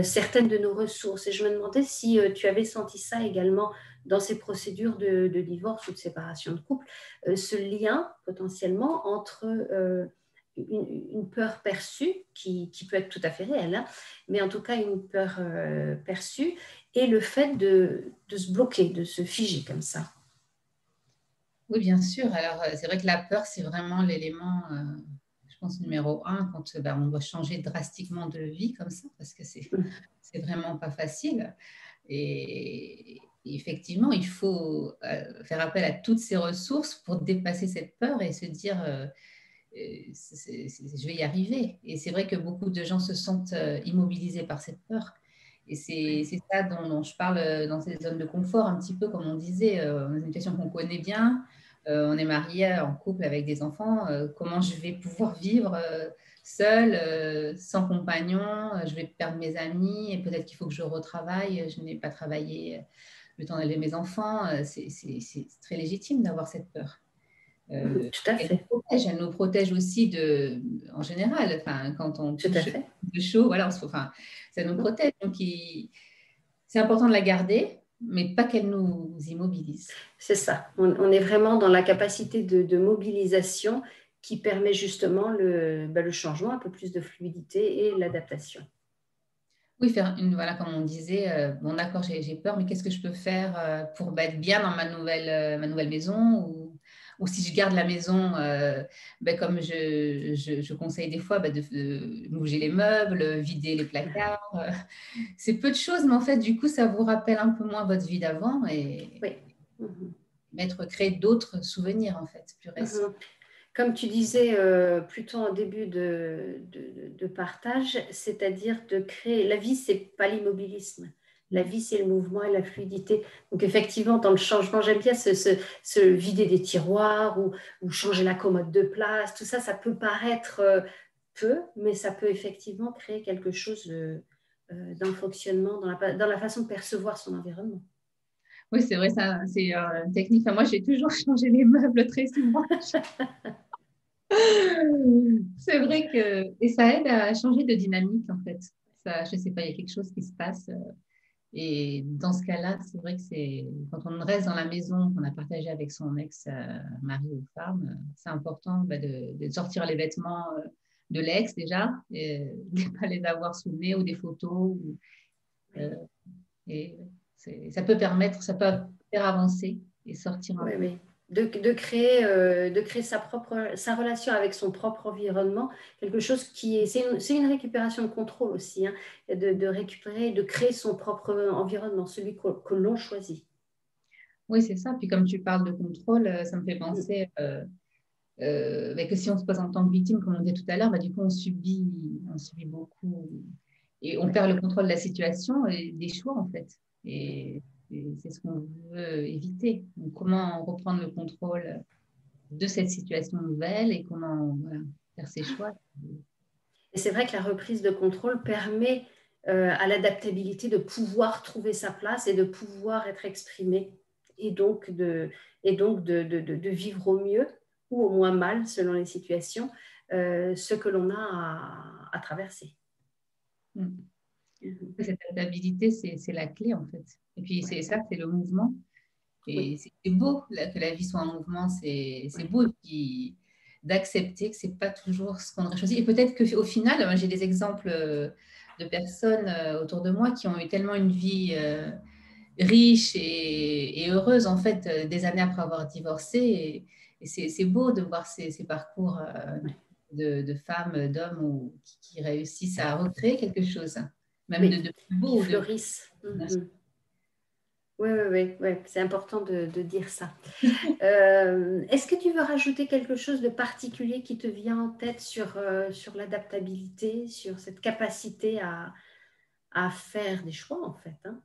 certaines de nos ressources. Et je me demandais si tu avais senti ça également dans ces procédures de divorce ou de séparation de couple, ce lien potentiellement entre une peur perçue, qui peut être tout à fait réelle, hein, mais en tout cas une peur perçue, et le fait de se bloquer, de se figer comme ça. Oui, bien sûr. Alors, c'est vrai que la peur, c'est vraiment l'élément, je pense, numéro un quand on doit changer drastiquement de vie comme ça, parce que Mm. c'est vraiment pas facile. Et effectivement, il faut faire appel à toutes ces ressources pour dépasser cette peur et se dire, je vais y arriver. Et c'est vrai que beaucoup de gens se sentent immobilisés par cette peur. Et c'est ça dont je parle dans ces zones de confort, un petit peu comme on disait, dans une situation qu'on connaît bien, on est marié en couple avec des enfants, comment je vais pouvoir vivre seule, sans compagnon, je vais perdre mes amis, et peut-être qu'il faut que je retravaille, je n'ai pas travaillé le temps d'élever mes enfants, c'est très légitime d'avoir cette peur. Mm. Tout à fait, Elle nous protège aussi en général, enfin, quand on tout à touche fait. le chaud, voilà, enfin, ça nous protège. Donc, c'est important de la garder, mais pas qu'elle nous immobilise. C'est ça. On est vraiment dans la capacité de mobilisation qui permet justement le changement, un peu plus de fluidité et l'adaptation. Oui, voilà, comme on disait, bon, d'accord, j'ai peur, mais qu'est-ce que je peux faire pour être bien dans ma nouvelle maison ou si je garde la maison, comme je conseille des fois, de bouger les meubles, vider les placards. C'est peu de choses, mais en fait, du coup, ça vous rappelle un peu moins votre vie d'avant et Oui. Mhm. créer d'autres souvenirs, en fait, plus récents. Mhm. Comme tu disais plutôt en début de partage, c'est-à-dire de créer. La vie, c'est pas l'immobilisme. La vie, c'est le mouvement et la fluidité. Donc, effectivement, dans le changement, j'aime bien se vider des tiroirs ou changer la commode de place. Tout ça, ça peut paraître peu, mais ça peut effectivement créer quelque chose dans le fonctionnement, dans la façon de percevoir son environnement. Oui, c'est vrai, ça, c'est une technique. Enfin, moi, j'ai toujours changé les meubles très souvent. C'est vrai que... Et ça aide à changer de dynamique, en fait. Ça, je ne sais pas, il y a quelque chose qui se passe. Et dans ce cas-là, c'est vrai que c'est quand on reste dans la maison qu'on a partagée avec son ex-mari ou femme, c'est important de sortir les vêtements de l'ex déjà, et de ne pas les avoir sous le nez ou des photos. Euh, et Ça peut permettre, ça peut faire avancer et sortir un Oui, peu. oui. De créer sa relation avec son propre environnement, quelque chose qui est, c'est une récupération de contrôle aussi, hein, de récupérer, de créer son propre environnement, celui que l'on choisit. Oui, c'est ça. Puis comme tu parles de contrôle, ça me fait Mm. penser que si on se pose en tant que victime, comme on disait tout à l'heure, bah, du coup, on subit beaucoup et on Ouais. perd le contrôle de la situation et des choix, en fait. Et c'est ce qu'on veut éviter. Donc, comment reprendre le contrôle de cette situation nouvelle et comment voilà, faire ses choix. Et c'est vrai que la reprise de contrôle permet à l'adaptabilité de pouvoir trouver sa place et de pouvoir être exprimée et donc de vivre au mieux ou au moins mal selon les situations ce que l'on a à traverser. Mm. Mhm. Cette adaptabilité, c'est la clé, en fait. Et puis, Ouais. c'est ça, c'est le mouvement. Et Oui, c'est beau que la vie soit en mouvement, c'est ouais. beau. Et puis, d'accepter que c'est pas toujours ce qu'on aurait choisi. Et peut-être qu'au final, moi, j'ai des exemples de personnes autour de moi qui ont eu tellement une vie riche et heureuse, en fait, des années après avoir divorcé. Et c'est beau de voir ces parcours Ouais. de femmes, d'hommes qui réussissent à recréer quelque chose, même Oui, de plus qui beau. fleurissent. Mhm. Oui, oui, oui, oui, c'est important de dire ça. Est-ce que tu veux rajouter quelque chose de particulier qui te vient en tête sur l'adaptabilité, sur cette capacité à faire des choix, en fait, hein?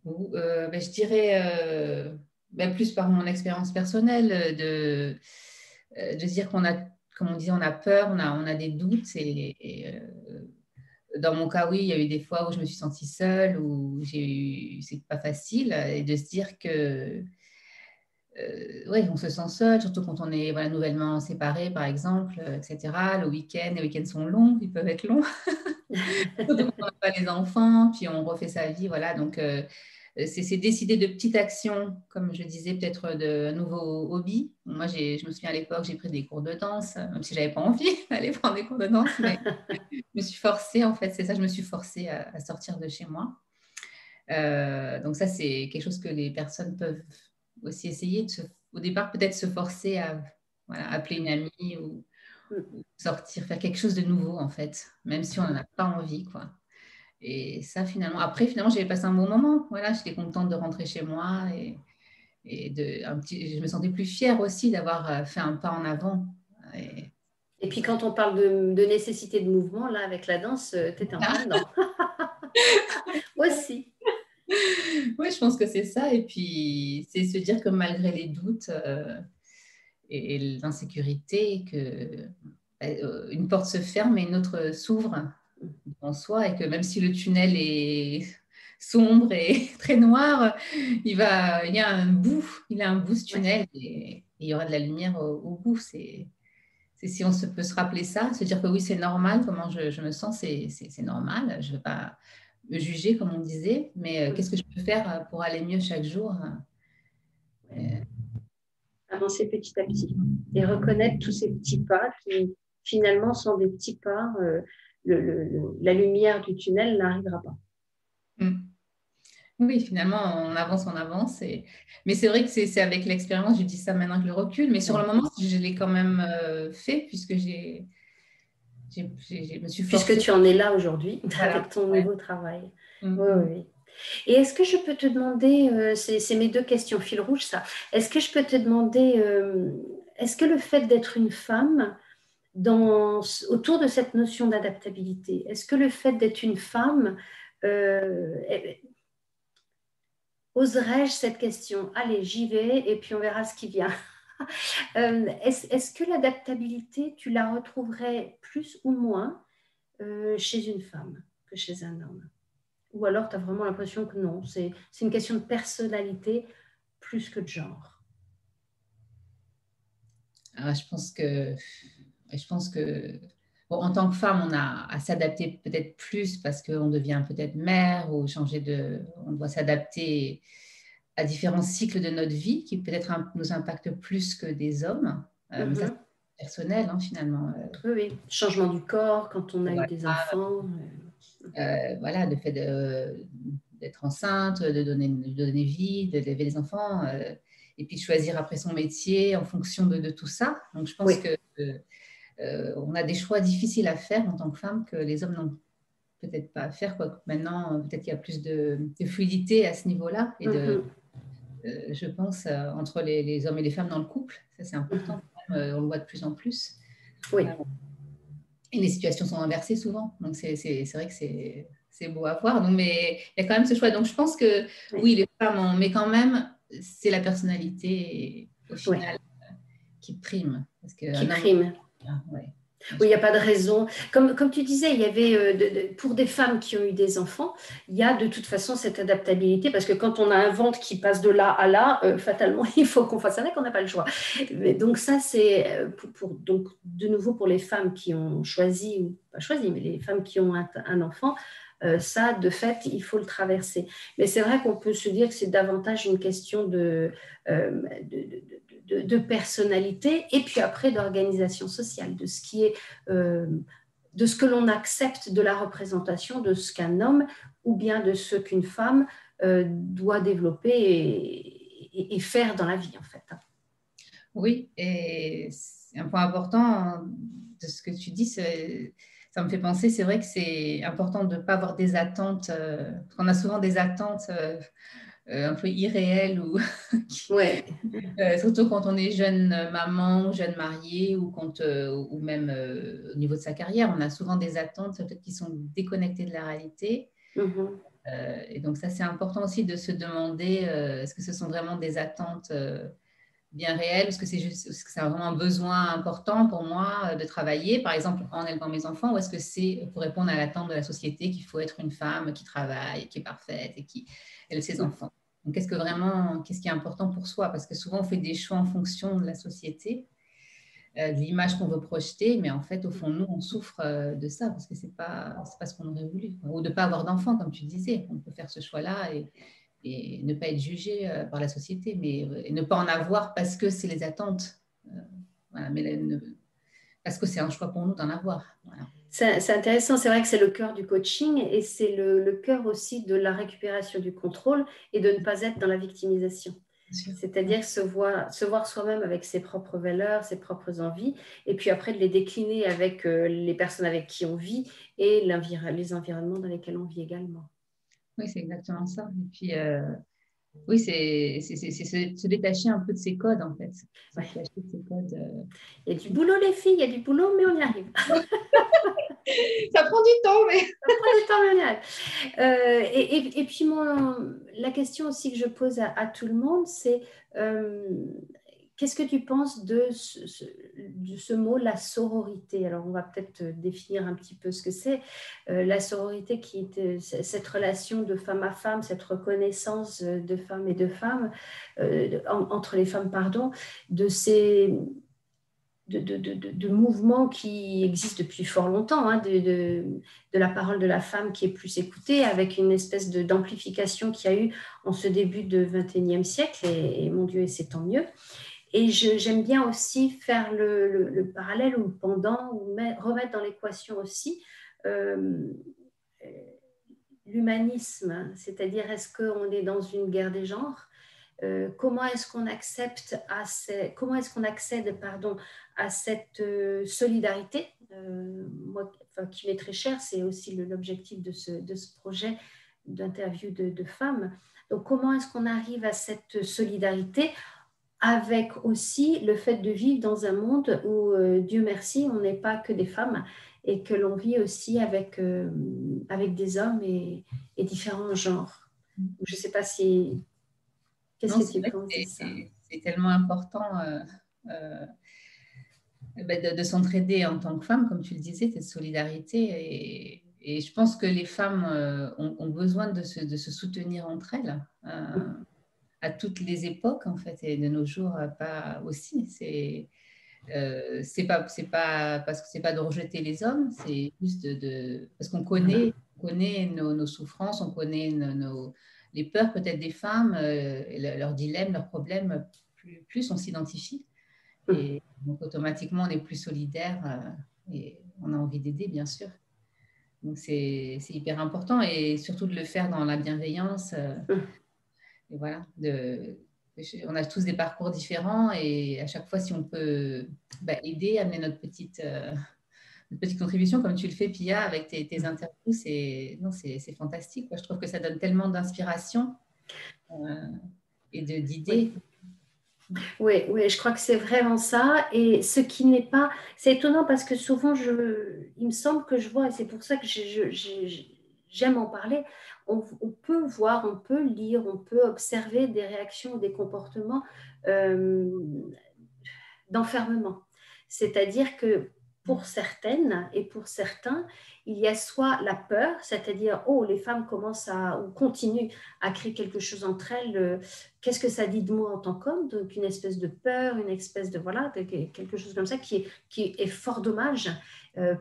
Ben, je dirais, ben, plus par mon expérience personnelle, de dire qu'on a, comme on disait, on a peur, on a des doutes. Dans mon cas, oui, il y a eu des fois où je me suis sentie seule, où c'est pas facile, et de se dire que, ouais, on se sent seul, surtout quand on est voilà, nouvellement séparé, par exemple, etc. Le week-end, les week-ends sont longs, ils peuvent être longs. Surtout quand on n'a pas les enfants, puis on refait sa vie, voilà. Donc, c'est décider de petites actions, comme je disais, peut-être de nouveaux hobbies. Moi, je me souviens à l'époque, j'ai pris des cours de danse, même si je n'avais pas envie d'aller prendre des cours de danse, mais je me suis forcée, en fait, c'est ça, je me suis forcée à sortir de chez moi. Donc ça, c'est quelque chose que les personnes peuvent aussi essayer, au départ, peut-être se forcer à voilà, appeler une amie ou sortir, faire quelque chose de nouveau, en fait, même si on n'en a pas envie, quoi. Et ça, finalement, après, finalement, j'avais passé un bon moment. Voilà, j'étais contente de rentrer chez moi je me sentais plus fière aussi d'avoir fait un pas en avant. Et, Et puis quand on parle de nécessité de mouvement, là, avec la danse, tu étais en plein dedans. Aussi. oui, je pense que c'est ça. Et puis, c'est se dire que malgré les doutes et l'insécurité, que une porte se ferme et une autre s'ouvre en soi, et que même si le tunnel est sombre et très noir, il y a un bout, il a un bout ce Ouais. tunnel et il y aura de la lumière au bout. C'est si on peut se rappeler ça, se dire que oui, c'est normal, comment je me sens, c'est normal. Je ne veux pas me juger, comme on disait, mais qu'est-ce que je peux faire pour aller mieux chaque jour? Ouais. Avancer petit à petit et reconnaître tous ces petits pas qui finalement sont des petits pas. La lumière du tunnel n'arrivera pas. Oui, finalement, on avance, on avance. Mais c'est vrai que c'est avec l'expérience, je dis ça maintenant que le recul, mais sur le Ouais. moment, je l'ai quand même fait puisque je me suis Puisque forcée. tu en es là aujourd'hui Voilà. avec ton Ouais. nouveau travail. Oui, oui, Mm, oui. Et est-ce que je peux te demander, c'est mes deux questions fil rouge, ça. Est-ce que je peux te demander, est-ce que le fait d'être une femme, autour de cette notion d'adaptabilité, est-ce que le fait d'être une femme, oserais-je cette question? Allez, j'y vais et puis on verra ce qui vient. Est-ce que l'adaptabilité, tu la retrouverais plus ou moins chez une femme que chez un homme? Ou alors tu as vraiment l'impression que non, c'est une question de personnalité plus que de genre. Ah, je pense que bon, en tant que femme, on a à s'adapter peut-être plus parce qu'on devient peut-être mère ou on doit s'adapter à différents cycles de notre vie qui peut-être nous impactent plus que des hommes. Mais ça, Mhm. c'est personnel, hein, finalement. Oui, oui. Changement du corps quand on a eu Voilà, des enfants. voilà, le fait d'être enceinte, de donner vie, d'élever les enfants, et puis de choisir après son métier en fonction de tout ça. Donc, je pense Oui. que on a des choix difficiles à faire en tant que femme que les hommes n'ont peut-être pas à faire. Quoi. Maintenant, peut-être qu'il y a plus de fluidité à ce niveau-là et je pense, entre les hommes et les femmes dans le couple. Ça, c'est important. On le voit de plus en plus. Oui. Et les situations sont inversées souvent. Donc, c'est vrai que c'est beau à voir. Donc, mais il y a quand même ce choix. Donc, je pense que oui, les femmes, mais quand même, c'est la personnalité au final qui prime. Parce que qui prime. Ouais. Oui, il n'y a pas de raison. Comme tu disais, il y avait, pour des femmes qui ont eu des enfants, il y a de toute façon cette adaptabilité, parce que quand on a un ventre qui passe de là à là, fatalement, il faut qu'on fasse avec, on n'a pas le choix. Mais donc ça, c'est donc, de nouveau pour les femmes qui ont choisi, ou pas choisi, mais les femmes qui ont un enfant, ça, de fait, il faut le traverser. Mais c'est vrai qu'on peut se dire que c'est davantage une question de personnalité et puis après d'organisation sociale, de ce qui est, de ce que l'on accepte de la représentation de ce qu'un homme ou bien de ce qu'une femme doit développer et faire dans la vie, en fait. Oui, et c'est un point important de ce que tu dis, ça me fait penser, c'est vrai que c'est important de ne pas avoir des attentes, parce qu'on a souvent des attentes un peu irréelles, Ouais. surtout quand on est jeune maman, jeune mariée, ou même au niveau de sa carrière, on a souvent des attentes peut-être qui sont déconnectées de la réalité. Et donc ça, c'est important aussi de se demander, est-ce que ce sont vraiment des attentes bien réel, est-ce que c'est vraiment un besoin important pour moi de travailler, par exemple en élevant mes enfants, ou est-ce que c'est pour répondre à l'attente de la société qu'il faut être une femme qui travaille, qui est parfaite et qui élève ses enfants. Donc, qu'est-ce qui est important pour soi? Parce que souvent, on fait des choix en fonction de la société, de l'image qu'on veut projeter, mais en fait, au fond, nous, on souffre de ça, parce que c'est pas ce qu'on aurait voulu. Ou de ne pas avoir d'enfants, comme tu disais. On peut faire ce choix-là et ne pas être jugé par la société, mais et ne pas en avoir parce que c'est les attentes. Voilà, mais parce que c'est un choix pour nous d'en avoir. Voilà. C'est intéressant, c'est vrai que c'est le cœur du coaching et c'est le cœur aussi de la récupération du contrôle et de ne pas être dans la victimisation. C'est-à-dire se voir soi-même avec ses propres valeurs, ses propres envies, et puis après de les décliner avec les personnes avec qui on vit et les environnements dans lesquels on vit également. Oui, c'est exactement ça. Et puis, oui, c'est se détacher un peu de ces codes, en fait. Se détacher de ces codes. Il y a du boulot, les filles, il y a du boulot, mais on y arrive. Ça prend du temps, mais... Ça prend du temps, mais on y arrive. Et puis, la question aussi que je pose à tout le monde, c'est qu'est-ce que tu penses de ce mot, la sororité? Alors, on va peut-être définir un petit peu ce que c'est. La sororité, qui est cette relation de femme à femme, cette reconnaissance de femmes et de femmes, entre les femmes, pardon, de ces... De mouvements qui existent depuis fort longtemps, hein, de la parole de la femme qui est plus écoutée, avec une espèce d'amplification qu'il y a eu en ce début de XXIe siècle, et mon Dieu, et c'est tant mieux. Et j'aime bien aussi faire le parallèle ou le pendant, ou remettre dans l'équation aussi l'humanisme, c'est-à-dire est-ce qu'on est dans une guerre des genres? Comment est-ce qu'on accède à cette solidarité moi, qui m'est très chère, c'est aussi l'objectif de ce projet d'interview de femmes. Donc, comment est-ce qu'on arrive à cette solidarité avec aussi le fait de vivre dans un monde où, Dieu merci, on n'est pas que des femmes et que l'on vit aussi avec des hommes et différents genres. Je ne sais pas si... Qu'est-ce que tu penses de ça? C'est tellement important de s'entraider en tant que femme, comme tu le disais, cette solidarité. Et je pense que les femmes ont besoin de se soutenir entre elles à toutes les époques, en fait, et de nos jours, pas aussi. C'est pas parce que c'est pas de rejeter les hommes, c'est juste parce qu'on connaît, nos souffrances, on connaît les peurs peut-être des femmes, leurs dilemmes, leurs problèmes, plus on s'identifie. Et donc automatiquement, on est plus solidaire et on a envie d'aider, bien sûr. Donc, c'est hyper important et surtout de le faire dans la bienveillance. Et voilà, on a tous des parcours différents et à chaque fois, si on peut aider, amener notre petite contribution, comme tu le fais, Pia, avec tes interviews, c'est fantastique, quoi. Je trouve que ça donne tellement d'inspiration et d'idées. Oui. Oui, oui, je crois que c'est vraiment ça. Et ce qui n'est pas, c'est étonnant parce que souvent, il me semble que je vois, et c'est pour ça que j'aime en parler, on peut voir, on peut lire, on peut observer des réactions ou des comportements euh, d'enfermement. C'est-à-dire que pour certaines et pour certains, il y a soit la peur, c'est-à-dire, oh, les femmes commencent ou continuent à créer quelque chose entre elles, qu'est-ce que ça dit de moi en tant qu'homme? Donc, une espèce de peur, une espèce de, voilà, quelque chose comme ça qui est fort dommage,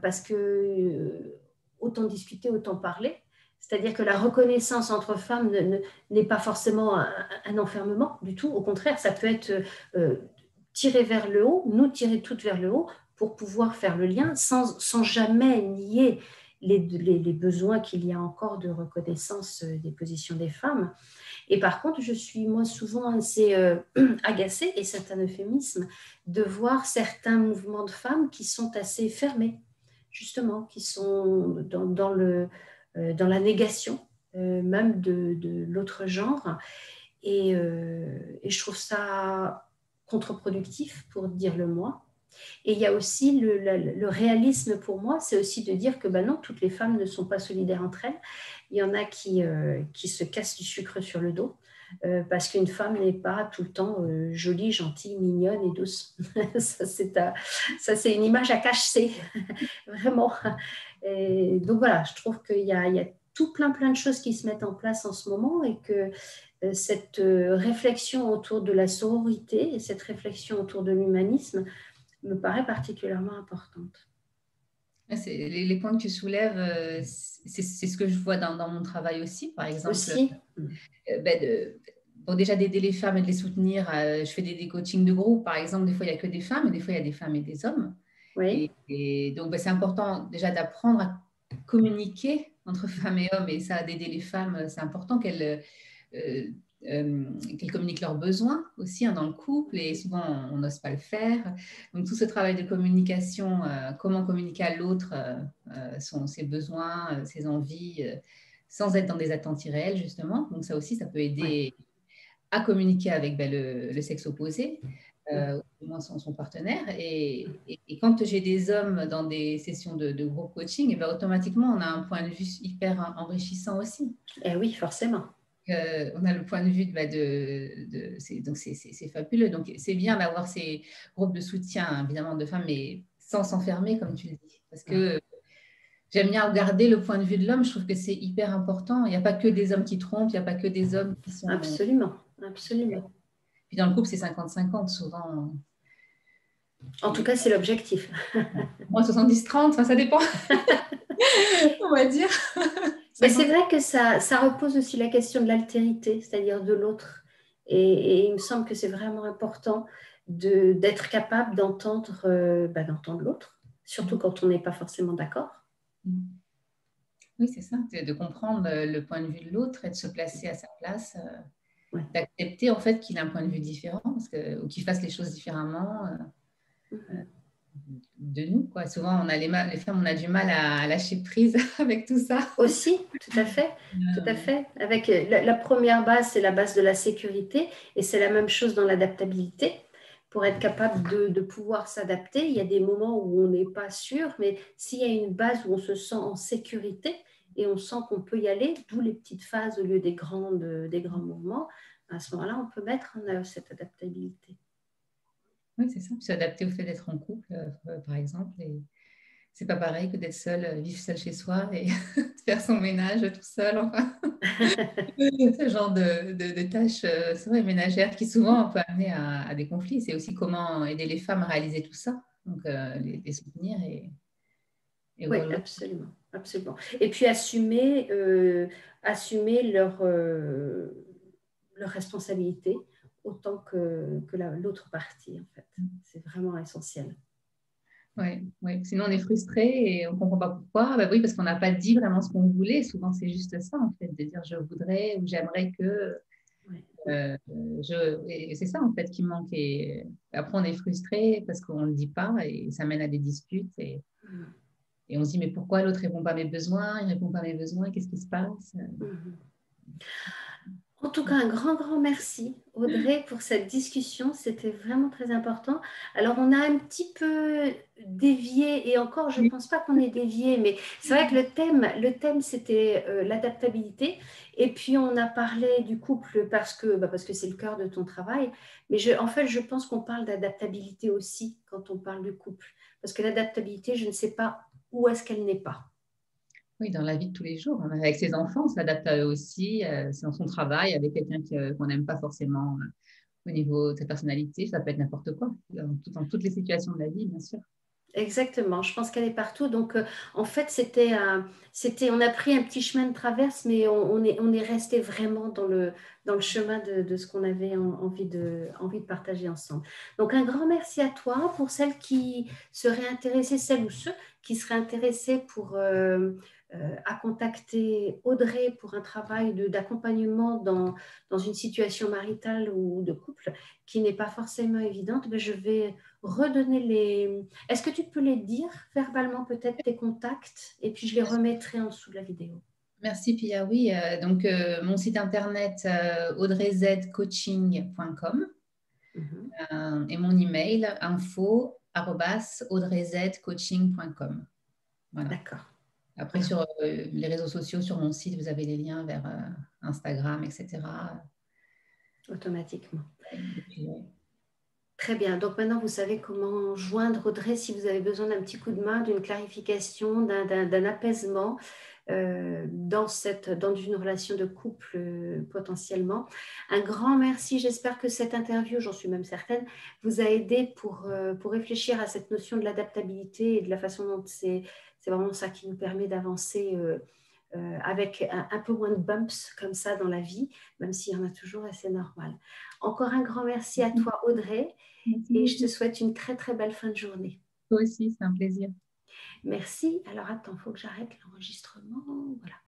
parce que autant discuter, autant parler. C'est-à-dire que la reconnaissance entre femmes n'est pas forcément un enfermement du tout. Au contraire, ça peut être tirer vers le haut, nous tirer toutes vers le haut pour pouvoir faire le lien sans jamais nier les besoins qu'il y a encore de reconnaissance des positions des femmes. Et par contre, je suis moi souvent assez agacée, et c'est un euphémisme, de voir certains mouvements de femmes qui sont assez fermés, justement, qui sont dans la négation même de l'autre genre. Et je trouve ça contre-productif, pour dire le moins. Et il y a aussi le réalisme pour moi, c'est aussi de dire que ben non, toutes les femmes ne sont pas solidaires entre elles. Il y en a qui se cassent du sucre sur le dos. Parce qu'une femme n'est pas tout le temps jolie, gentille, mignonne et douce. Ça, c'est une image à cacher, vraiment. Et donc voilà, je trouve qu'il y a tout plein de choses qui se mettent en place en ce moment, et que cette réflexion autour de la sororité et cette réflexion autour de l'humanisme me paraît particulièrement importante. Les points que tu soulèves, c'est ce que je vois dans mon travail aussi, par exemple. Aussi. Bon, déjà d'aider les femmes et de les soutenir. Je fais des coachings de groupe, par exemple. Des fois, il n'y a que des femmes, et des fois, il y a des femmes et des hommes. Oui. Et donc, c'est important déjà d'apprendre à communiquer entre femmes et hommes. Et ça, d'aider les femmes, c'est important qu'elles communiquent leurs besoins aussi dans le couple. Et souvent, on n'ose pas le faire. Donc, tout ce travail de communication, comment communiquer à l'autre ses besoins, ses envies, sans être dans des attentes irréelles, justement. Donc, ça aussi, ça peut aider à communiquer avec le sexe opposé, au moins son partenaire. Et quand j'ai des hommes dans des sessions de groupe coaching, et automatiquement, on a un point de vue hyper enrichissant aussi. Eh oui, forcément. On a le point de vue donc c'est fabuleux. Donc, c'est bien d'avoir ces groupes de soutien, évidemment, de femmes, mais sans s'enfermer, comme tu le dis. Parce que j'aime bien regarder le point de vue de l'homme. Je trouve que c'est hyper important. Il n'y a pas que des hommes qui trompent, il n'y a pas que des hommes qui sont... Absolument, absolument. Puis dans le couple, c'est 50-50 souvent. En tout cas, c'est l'objectif. Moi, 70-30, enfin, ça dépend. On va dire. Mais c'est vrai que ça repose aussi la question de l'altérité, c'est-à-dire de l'autre. Et il me semble que c'est vraiment important d'être capable d'entendre l'autre, surtout quand on n'est pas forcément d'accord. Oui, c'est ça, de comprendre le point de vue de l'autre et de se placer à sa place, d'accepter en fait qu'il a un point de vue différent ou qu'il fasse les choses différemment de nous, quoi. Souvent, les femmes, on a du mal à lâcher prise avec tout ça. Aussi, tout à fait, tout à fait. Avec la première base, c'est la base de la sécurité, et c'est la même chose dans l'adaptabilité. Pour être capable de pouvoir s'adapter, il y a des moments où on n'est pas sûr, mais s'il y a une base où on se sent en sécurité et on sent qu'on peut y aller, d'où les petites phases au lieu des grands mouvements, à ce moment-là, on peut mettre en œuvre cette adaptabilité. Oui, c'est ça. S'adapter au fait d'être en couple, par exemple. Et c'est pas pareil que d'être seul, vivre seul chez soi et faire son ménage tout seul. Enfin, ce genre de tâches, c'est vrai, ménagères qui souvent peuvent amener à des conflits. C'est aussi comment aider les femmes à réaliser tout ça. Donc, les soutenir et oui, absolument, absolument. Et puis assumer leur responsabilité autant que l'autre partie, en fait. C'est vraiment essentiel. Ouais, ouais. Sinon, on est frustré et on ne comprend pas pourquoi. Bah oui, parce qu'on n'a pas dit vraiment ce qu'on voulait. Souvent, c'est juste ça, en fait, de dire je voudrais ou j'aimerais que. Ouais. Et c'est ça, en fait, qui manque. Et après, on est frustré parce qu'on ne le dit pas et ça mène à des disputes. Mhm. Et on se dit, mais pourquoi l'autre ne répond pas à mes besoins? Il ne répond pas à mes besoins. Qu'est-ce qui se passe? Mhm. En tout cas, un grand, grand merci, Audrey, pour cette discussion. C'était vraiment très important. Alors, on a un petit peu dévié, et encore, je ne pense pas qu'on ait dévié, mais c'est vrai que le thème c'était l'adaptabilité. Et puis, on a parlé du couple parce que c'est le cœur de ton travail. Mais en fait, je pense qu'on parle d'adaptabilité aussi quand on parle du couple. Parce que l'adaptabilité, je ne sais pas où est-ce qu'elle n'est pas. Oui, dans la vie de tous les jours. Avec ses enfants, on s'adapte à eux aussi. C'est dans son travail, avec quelqu'un qu'on n'aime pas forcément au niveau de sa personnalité. Ça peut être n'importe quoi, dans toutes les situations de la vie, bien sûr. Exactement, je pense qu'elle est partout. Donc, en fait, on a pris un petit chemin de traverse, mais on est resté vraiment dans le chemin de ce qu'on avait envie de partager ensemble. Donc, un grand merci à toi pour celles qui seraient intéressées, celles ou ceux qui seraient intéressés à contacter Audrey pour un travail d'accompagnement dans une situation maritale ou de couple qui n'est pas forcément évidente. Mais je vais redonner les... Est-ce que tu peux les dire verbalement, peut-être tes contacts, et puis je les remettrai en dessous de la vidéo. Merci Pia. Oui, donc mon site internet audreyzcoaching.com Mhm. et mon email info@audreyzcoaching.com. Voilà. D'accord. Après, Alors, sur les réseaux sociaux, sur mon site, vous avez les liens vers Instagram, etc. automatiquement. Et puis, Très bien. Donc maintenant, vous savez comment joindre Audrey si vous avez besoin d'un petit coup de main, d'une clarification, d'un apaisement dans une relation de couple potentiellement. Un grand merci. J'espère que cette interview, j'en suis même certaine, vous a aidé pour réfléchir à cette notion de l'adaptabilité et de la façon dont c'est vraiment ça qui nous permet d'avancer avec un peu moins de bumps comme ça dans la vie, même s'il y en a toujours et c'est normal. Encore un grand merci à toi, Audrey, merci et je te beaucoup. souhaite une très très belle fin de journée. Toi aussi, c'est un plaisir. Merci. Alors attends, il faut que j'arrête l'enregistrement. Voilà.